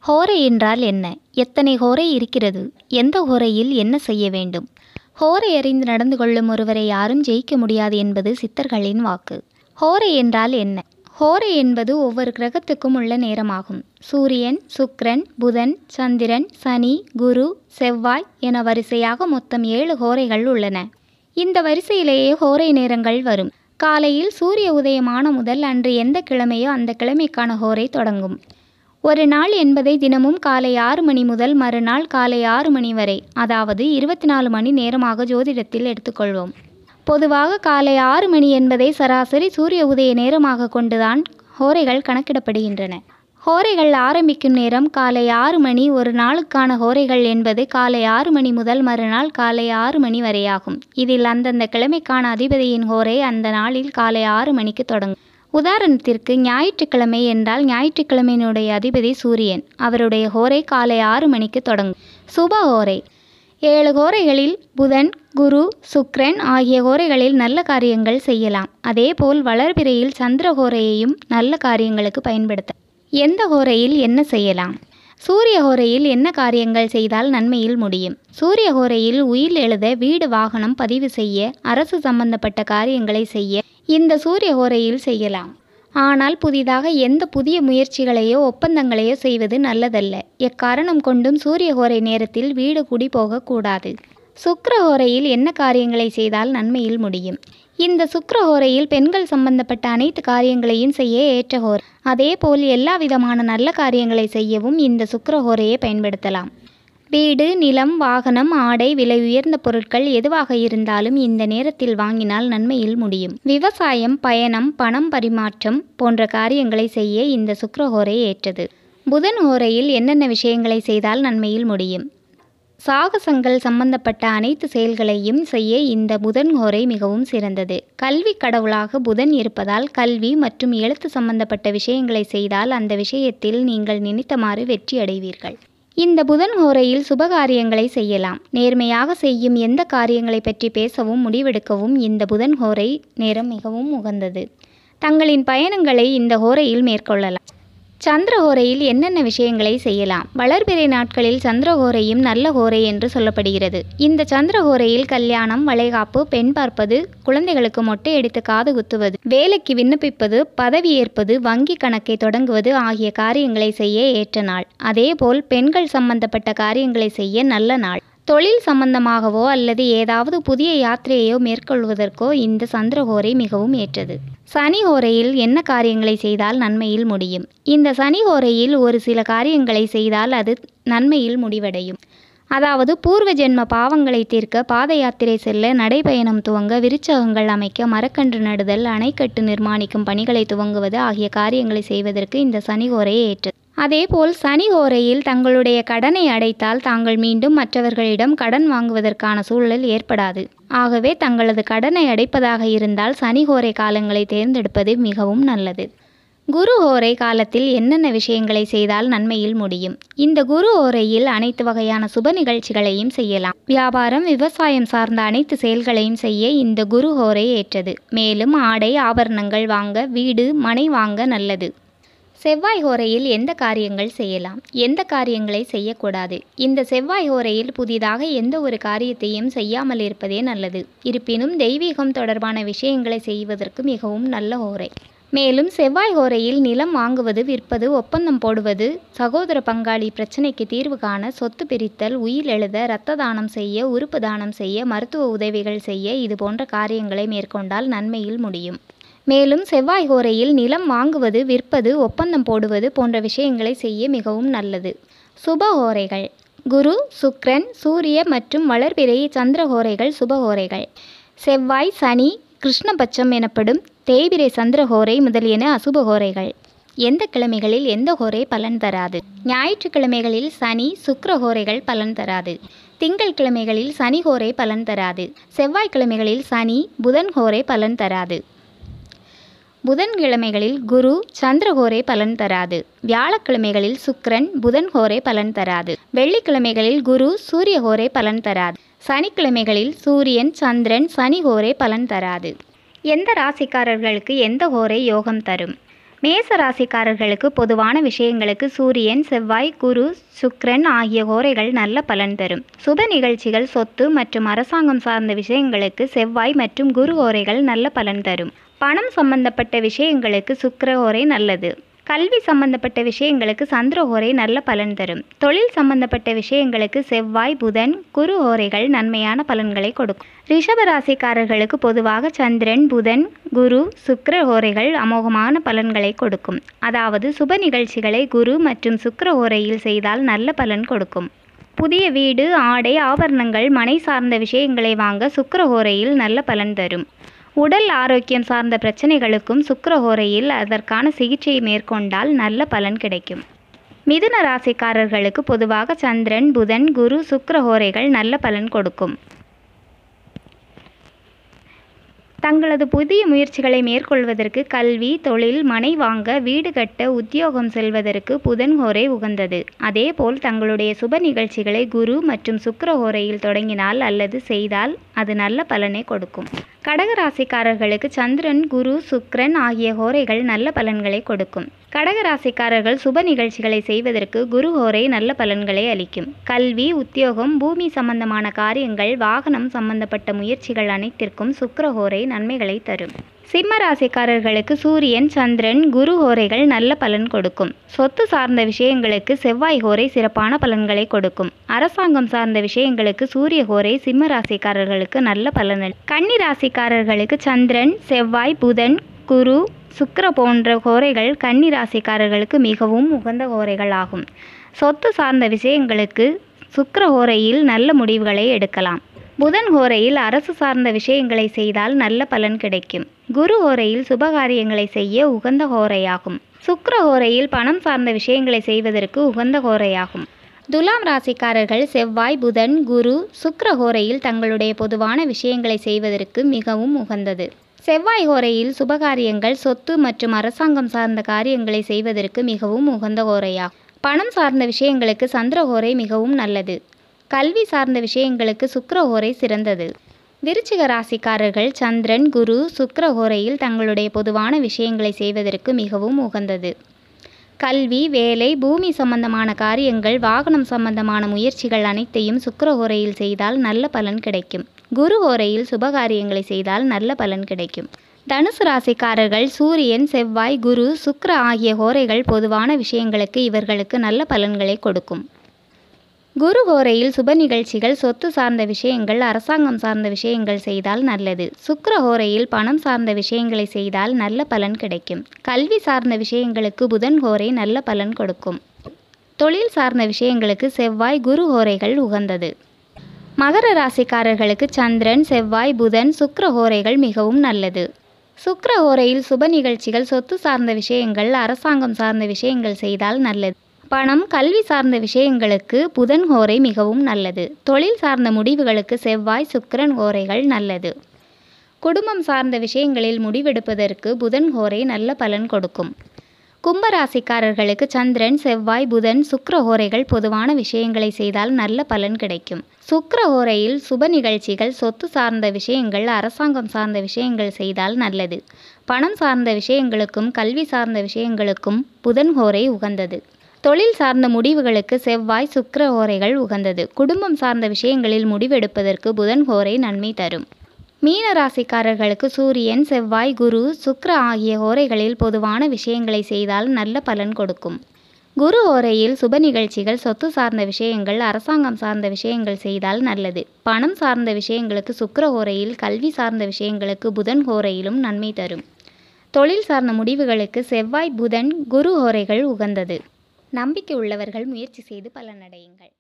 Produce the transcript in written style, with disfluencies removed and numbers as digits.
ஹோரை என்றால் என்ன? எத்தனை ஹோரை இருக்கிறது? எந்த ஹோரையில் என்ன செய்ய வேண்டும்? ஹோரை அறிந்து நடந்து கொள்ளும் ஒருவரை யாரும் ஜெயிக்க முடியாது என்பது சித்தர்களின் வாக்கு. ஹோரை என்றால் என்ன? ஹோரை என்பது ஒவ்வொரு கிரகத்துக்கும் உள்ள நேரமாகும். சூரியன், சுக்கிரன், புதன், சந்திரன், சனி, குரு, செவ்வாய் என வரிசையாக மொத்தம் 7 ஹோரைகள் உள்ளன. இந்த வரிசையிலேயே ஹோரை நேரங்கள் வரும். காலையில் சூரிய உதயமான முதல் அன்று எந்த கிழமையோ அந்த கிழமைக்கான ஹோரை தொடங்கும். ஒரு நாள் என்பதை தினமும் காலை 6 மணி முதல் மறுநாள் காலை 6 மணி வரை, அதாவது 24 மணி நேரமாக ஜோதிடத்தில் எடுத்துக்கொள்வோம். பொதுவாக காலை 6 மணி என்பதை சராசரி சூரிய உதய நேரமாக கொண்டுதான் ஹோரைகள் கணக்கிடப்படுகின்றன. ஹோரைகள் ஆரம்பிக்கும் நேரம் காலை 6 மணி. ஒரு நாளுக்கான ஹோரைகள் என்பது காலை 6 மணி முதல் மறுநாள் காலை 6 மணி வரையாகும். இதில் அந்தந்த கிழமைக்கான அதிபதியின் ஹோரை அந்த நாளில் காலை 6 மணிக்கு தொடங்கும். உதாரணத்திற்கு ஞாயிற்றுக்கிழமை என்றால் ஞாயிற்றுக்கிழமையினுடைய அதிபதி சூரியன். அவருடைய ஹோரை காலை 6 மணிக்கு தொடங்கும். சுப ஹோரை 7 ஹோரைகளில் புதன், குரு, சுக்கிரன் ஆகிய ஹோரைகளில் நல்ல காரியங்கள் செய்யலாம். அதேபோல் வளர்பிறையில் சந்திர ஹோரையையும் நல்ல காரியங்களுக்கு பயன்படுத்த. எந்த ஹோரையில் என்ன செய்யலாம்? சூரிய ஹோரையில் என்ன காரியங்கள் செய்தால் நன்மையில் முடியும்? சூரிய ஹோரையில் உயில் எழுத, வீடு வாகனம் பதிவு செய்ய, அரசு சம்பந்தப்பட்ட காரியங்களை செய்ய இந்த சூரிய ஹோரையில் செய்யலாம். ஆனால் புதிதாக எந்த புதிய முயற்சிகளையோ ஒப்பந்தங்களையோ செய்வது நல்லதல்ல. எக்காரணம் கொண்டும் சூரிய ஹோரை நேரத்தில் வீடு குடி போகக்கூடாது. சுக்கிர ஹோரையில் என்ன காரியங்களை செய்தால் நன்மையில் முடியும்? இந்த சுக்கிர ஹோரையில் பெண்கள் சம்பந்தப்பட்ட அனைத்து காரியங்களையும் செய்ய ஏற்ற ஹோரை. அதேபோல் எல்லா விதமான நல்ல காரியங்களை செய்யவும் இந்த சுக்கிர ஹோரையை பயன்படுத்தலாம். வீடு, நிலம், வாகனம், ஆடை, விலை உயர்ந்த பொருட்கள் எதுவாக இருந்தாலும் இந்த நேரத்தில் வாங்கினால் நன்மையில் முடியும். விவசாயம், பயணம், பணம் பரிமாற்றம் போன்ற காரியங்களை செய்ய இந்த சுக்கிர ஹோரை ஏற்றது. புதன் ஹோரையில் என்னென்ன விஷயங்களை செய்தால் நன்மையில் முடியும்? சாகசங்கள் சம்பந்தப்பட்ட அனைத்து செயல்களையும் செய்ய இந்த புதன் ஹோரை மிகவும் சிறந்தது. கல்வி கடவுளாக புதன் இருப்பதால் கல்வி மற்றும் எழுத்து சம்பந்தப்பட்ட விஷயங்களை செய்தால் அந்த விஷயத்தில் நீங்கள் நினைத்தமாறு வெற்றி அடைவீர்கள். இந்த புதன் ஹோரையில் சுபகாரியங்களை செய்யலாம். நேர்மையாக செய்யும் எந்த காரியங்களை பற்றி பேசவும் முடிவெடுக்கவும் இந்த புதன் ஹோரை நேரம் மிகவும் உகந்தது. தங்களின் பயணங்களை இந்த ஹோரையில் மேற்கொள்ளலாம். சந்திர ஹோரையில் என்னென்ன விஷயங்களை செய்யலாம்? வளர்பிறை நாட்களில் சந்திர ஹோரையும் நல்ல ஹோரை என்று சொல்லப்படுகிறது. இந்த சந்திர ஹோரையில் கல்யாணம், வளைகாப்பு, பெண் பார்ப்பது, குழந்தைகளுக்கு மொட்டை அடித்து காது குத்துவது, வேலைக்கு விண்ணப்பிப்பது, பதவி ஏற்பது, வங்கி கணக்கை தொடங்குவது ஆகிய காரியங்களை செய்ய ஏற்ற நாள். அதேபோல் பெண்கள் சம்பந்தப்பட்ட காரியங்களை செய்ய நல்ல நாள். தொழில் சம்பந்தமாகவோ அல்லது ஏதாவது புதிய யாத்திரையோ மேற்கொள்வதற்கோ இந்த சந்திர ஹோரை மிகவும் ஏற்றது. சனி ஹோரையில் என்ன காரியங்களை செய்தால் நன்மையில் முடியும்? இந்த சனி ஹோரையில் ஒரு சில காரியங்களை செய்தால் அது நன்மையில் முடிவடையும். அதாவது பூர்வ ஜென்ம பாவங்களை தீர்க்க, பாத யாத்திரை செல்ல, நடைபயணம் துவங்க, விருச்சகங்கள் அமைக்க, மரக்கன்று நடுதல், அணைக்கட்டு நிர்மாணிக்கும் பணிகளை துவங்குவது ஆகிய காரியங்களை செய்வதற்கு இந்த சனி ஹோரையை ஏற்றது. அதேபோல் சனி ஹோரையில் தங்களுடைய கடனை அடைத்தால் தாங்கள் மீண்டும் மற்றவர்களிடம் கடன் வாங்குவதற்கான சூழல் ஏற்படாது. ஆகவே தங்களது கடனை அடைப்பதாக இருந்தால் சனி ஹோரை காலங்களை தேர்ந்தெடுப்பது மிகவும் நல்லது. குரு ஹோரை காலத்தில் என்னென்ன விஷயங்களை செய்தால் நன்மையில் முடியும்? இந்த குரு ஹோரையில் அனைத்து வகையான சுப நிகழ்ச்சிகளையும் செய்யலாம். வியாபாரம், விவசாயம் சார்ந்த அனைத்து செயல்களையும் செய்ய இந்த குரு ஹோரை ஏற்றது. மேலும் ஆடை, ஆபரணங்கள் வாங்க, வீடு, மனை வாங்க நல்லது. செவ்வாய் ஹோரையில் எந்த காரியங்கள் செய்யலாம்? எந்த காரியங்களை செய்யக்கூடாது? இந்த செவ்வாய் ஹோரையில் புதிதாக எந்த ஒரு காரியத்தையும் செய்யாமல் இருப்பதே நல்லது. இருப்பினும் தெய்வீகம் தொடர்பான விஷயங்களை செய்வதற்கு மிகவும் நல்ல ஹோரை. மேலும் செவ்வாய் ஹோரையில் நிலம் வாங்குவது, விற்பது, ஒப்பந்தம் போடுவது, சகோதர பங்காளி பிரச்சனைக்கு தீர்வு காண, சொத்து பிரித்தல், உயில் எழுத, இரத்த தானம் செய்ய, உறுப்பு தானம் செய்ய, மருத்துவ உதவிகள் செய்ய இது போன்ற காரியங்களை மேற்கொண்டால் நன்மையில் முடியும். மேலும் செவ்வாய் ஹோரையில் நிலம் வாங்குவது, விற்பது, ஒப்பந்தம் போடுவது போன்ற விஷயங்களை செய்ய மிகவும் நல்லது. சுப ஹோரைகள்: குரு, சுக்கிரன், சூரிய மற்றும் வளர்பிறை சந்திர ஹோரைகள் சுப ஹோரைகள். செவ்வாய், சனி, கிருஷ்ணபட்சம் எனப்படும் தேய்பிறை சந்திர ஹோரை முதலியன அசுப ஹோரைகள். எந்த கிழமைகளில் எந்த ஹோரை பலன் தராது? ஞாயிற்றுக்கிழமைகளில் சனி, சுக்கிர ஹோரைகள் பலன் தராது. திங்கள் கிழமைகளில் சனி ஹோரை பலன் தராது. செவ்வாய்க்கிழமைகளில் சனி, புதன் ஹோரை பலன் தராது. புதன்கிழமைகளில் குரு, சந்திர ஹோரை பலன் தராது. வியாழக்கிழமைகளில் சுக்கிரன், புதன் ஹோரை பலன் தராது. வெள்ளிக்கிழமைகளில் குரு, சூரிய ஹோரை பலன் தராது. சனிக்கிழமைகளில் சூரியன், சந்திரன், சனி ஹோரை பலன் தராது. எந்த ராசிக்காரர்களுக்கு எந்த ஹோரை யோகம் தரும்? மேச ராசிக்காரர்களுக்கு பொதுவான விஷயங்களுக்கு சூரியன், செவ்வாய், குரு, சுக்கிரன் ஆகிய ஹோரைகள் நல்ல பலன் தரும். சுப நிகழ்ச்சிகள், சொத்து மற்றும் அரசாங்கம் சார்ந்த விஷயங்களுக்கு செவ்வாய் மற்றும் குரு ஹோரைகள் நல்ல பலன் தரும். பணம் சம்பந்தப்பட்ட விஷயங்களுக்கு சுக்கிர ஹோரை நல்லது. கல்வி சம்பந்தப்பட்ட விஷயங்களுக்கு சந்திர ஹோரை நல்ல பலன் தரும். தொழில் சம்பந்தப்பட்ட விஷயங்களுக்கு செவ்வாய், புதன், குரு ஹோரைகள் நன்மையான பலன்களை கொடுக்கும். ரிஷப ராசிக்காரர்களுக்கு பொதுவாக சந்திரன், புதன், குரு, சுக்கிர ஹோரைகள் அமோகமான பலன்களை கொடுக்கும். அதாவது சுப நிகழ்ச்சிகளை குரு மற்றும் சுக்கிர ஹோரையில் செய்தால் நல்ல பலன் கொடுக்கும். புதிய வீடு, ஆடை, ஆபரணங்கள், மனை சார்ந்த விஷயங்களை வாங்க சுக்கிர ஹோரையில் நல்ல பலன் தரும். உடல் ஆரோக்கியம் சார்ந்த பிரச்சனைகளுக்கும் சுக்கிர ஹோரையில் அதற்கான சிகிச்சையை மேற்கொண்டால் நல்ல பலன் கிடைக்கும். மிதுன ராசிக்காரர்களுக்கு பொதுவாக சந்திரன், புதன், குரு, சுக்கிர ஹோரைகள் நல்ல பலன் கொடுக்கும். தங்களது புதிய முயற்சிகளை மேற்கொள்வதற்கு, கல்வி, தொழில், மனை வாங்க, வீடு கட்ட, உத்தியோகம் செல்வதற்கு புதன் ஹோரை உகந்தது. அதேபோல் தங்களுடைய சுப நிகழ்ச்சிகளை குரு மற்றும் சுக்கிர ஹோரையில் தொடங்கினால் அல்லது செய்தால் அது நல்ல பலனை கொடுக்கும். கடக ராசிக்காரர்களுக்கு சந்திரன், குரு, சுக்கிரன் ஆகிய ஹோரைகள் நல்ல பலன்களை கொடுக்கும். கடக ராசிக்காரர்கள் சுப நிகழ்ச்சிகளை செய்வதற்கு குரு ஹோரை நல்ல பலன்களை அளிக்கும். கல்வி, உத்தியோகம், பூமி சம்பந்தமான காரியங்கள், வாகனம் சம்பந்தப்பட்ட முயற்சிகள் அனைத்திற்கும் சுக்கிர ஹோரை நன்மைகளை தரும். சிம்ம ராசிக்காரர்களுக்கு சூரியன், சந்திரன், குரு ஹோரைகள் நல்ல பலன் கொடுக்கும். சொத்து சார்ந்த விஷயங்களுக்கு செவ்வாய் ஹோரை சிறப்பான பலன்களை கொடுக்கும். அரசாங்கம் சார்ந்த விஷயங்களுக்கு சூரிய ஹோரை சிம்ம ராசிக்காரர்களுக்கு நல்ல பலன். கன்னி ராசிக்காரர்களுக்கு சந்திரன், செவ்வாய், புதன், குரு, சுக்கிர போன்ற ஹோரைகள் கன்னி ராசிக்காரர்களுக்கு மிகவும் உகந்த ஹோரைகள் ஆகும். சொத்து சார்ந்த விஷயங்களுக்கு சுக்கிர ஹோரையில் நல்ல முடிவுகளை எடுக்கலாம். புதன் ஹோரையில் அரசு சார்ந்த விஷயங்களை செய்தால் நல்ல பலன் கிடைக்கும். குரு ஹோரையில் சுபகாரியங்களை செய்ய உகந்த ஹோரையாகும். சுக்கிர ஹோரையில் பணம் சார்ந்த விஷயங்களை செய்வதற்கு உகந்த ஹோரையாகும். துலாம் ராசிக்காரர்கள் செவ்வாய், புதன், குரு, சுக்கிர ஹோரையில் தங்களுடைய பொதுவான விஷயங்களை செய்வதற்கு மிகவும் உகந்தது. செவ்வாய் ஹோரையில் சுபகாரியங்கள், சொத்து மற்றும் அரசாங்கம் சார்ந்த காரியங்களை செய்வதற்கு மிகவும் உகந்த ஹோரையாகும். பணம் சார்ந்த விஷயங்களுக்கு சந்திர ஹோரை மிகவும் நல்லது. கல்வி சார்ந்த விஷயங்களுக்கு சுக்கிர ஹோரை சிறந்தது. விருச்சிக ராசிக்காரர்கள் சந்திரன், குரு, சுக்கிர ஹோரையில் தங்களுடைய பொதுவான விஷயங்களை செய்வதற்கு மிகவும் உகந்தது. கல்வி, வேலை, பூமி சம்பந்தமான காரியங்கள், வாகனம் சம்பந்தமான முயற்சிகள் அனைத்தையும் சுக்கிர ஹோரையில் செய்தால் நல்ல பலன் கிடைக்கும். குரு ஹோரையில் சுபகாரியங்களை செய்தால் நல்ல பலன் கிடைக்கும். தனுசு ராசிக்காரர்கள் சூரியன், செவ்வாய், குரு, சுக்கிர ஆகிய ஹோரைகள் பொதுவான விஷயங்களுக்கு இவர்களுக்கு நல்ல பலன்களை கொடுக்கும். குரு ஹோரையில் சுப நிகழ்ச்சிகள், சொத்து சார்ந்த விஷயங்கள், அரசாங்கம் சார்ந்த விஷயங்கள் செய்தால் நல்லது. சுக்கிர ஹோரையில் பணம் சார்ந்த விஷயங்களை செய்தால் நல்ல பலன் கிடைக்கும். கல்வி சார்ந்த விஷயங்களுக்கு புதன் ஹோரை நல்ல பலன் கொடுக்கும். தொழில் சார்ந்த விஷயங்களுக்கு செவ்வாய், குரு ஹோரைகள் உகந்தது. மகர ராசிக்காரர்களுக்கு சந்திரன், செவ்வாய், புதன், சுக்கிர ஹோரைகள் மிகவும் நல்லது. சுக்கிர ஹோரையில் சுப நிகழ்ச்சிகள், சொத்து சார்ந்த விஷயங்கள், அரசாங்கம் சார்ந்த விஷயங்கள் செய்தால் நல்லது. பணம், கல்வி சார்ந்த விஷயங்களுக்கு புதன் ஹோரை மிகவும் நல்லது. தொழில் சார்ந்த முடிவுகளுக்கு செவ்வாய், சுக்கிரன் ஹோரைகள் நல்லது. குடும்பம் சார்ந்த விஷயங்களில் முடிவெடுப்பதற்கு புதன் ஹோரை நல்ல பலன் கொடுக்கும். கும்பராசிக்காரர்களுக்கு சந்திரன், செவ்வாய், புதன், சுக்கிர ஹோரைகள் பொதுவான விஷயங்களை செய்தால் நல்ல பலன் கிடைக்கும். சுக்கிர ஹோரையில் சுப நிகழ்ச்சிகள், சொத்து சார்ந்த விஷயங்கள், அரசாங்கம் சார்ந்த விஷயங்கள் செய்தால் நல்லது. பணம் சார்ந்த விஷயங்களுக்கும் கல்வி சார்ந்த விஷயங்களுக்கும் புதன் ஹோரை உகந்தது. தொழில் சார்ந்த முடிவுகளுக்கு செவ்வாய், சுக்கிர ஹோரைகள் உகந்தது. குடும்பம் சார்ந்த விஷயங்களில் முடிவெடுப்பதற்கு புதன் ஹோரை நன்மை தரும். மீன ராசிக்காரர்களுக்கு சூரியன், செவ்வாய், குரு, சுக்கிர ஆகிய ஹோரைகளில் பொதுவான விஷயங்களை செய்தால் நல்ல பலன் கொடுக்கும். குரு ஹோரையில் சுப நிகழ்ச்சிகள், சொத்து சார்ந்த விஷயங்கள், அரசாங்கம் சார்ந்த விஷயங்கள் செய்தால் நல்லது. பணம் சார்ந்த விஷயங்களுக்கு சுக்கிர ஹோரையில், கல்வி சார்ந்த விஷயங்களுக்கு புதன் ஹோரையிலும் நன்மை தரும். தொழில் சார்ந்த முடிவுகளுக்கு செவ்வாய், புதன், குரு ஹோரைகள் உகந்தது. நம்பிக்கை உள்ளவர்கள் முயற்சி செய்து பலனடையுங்கள்.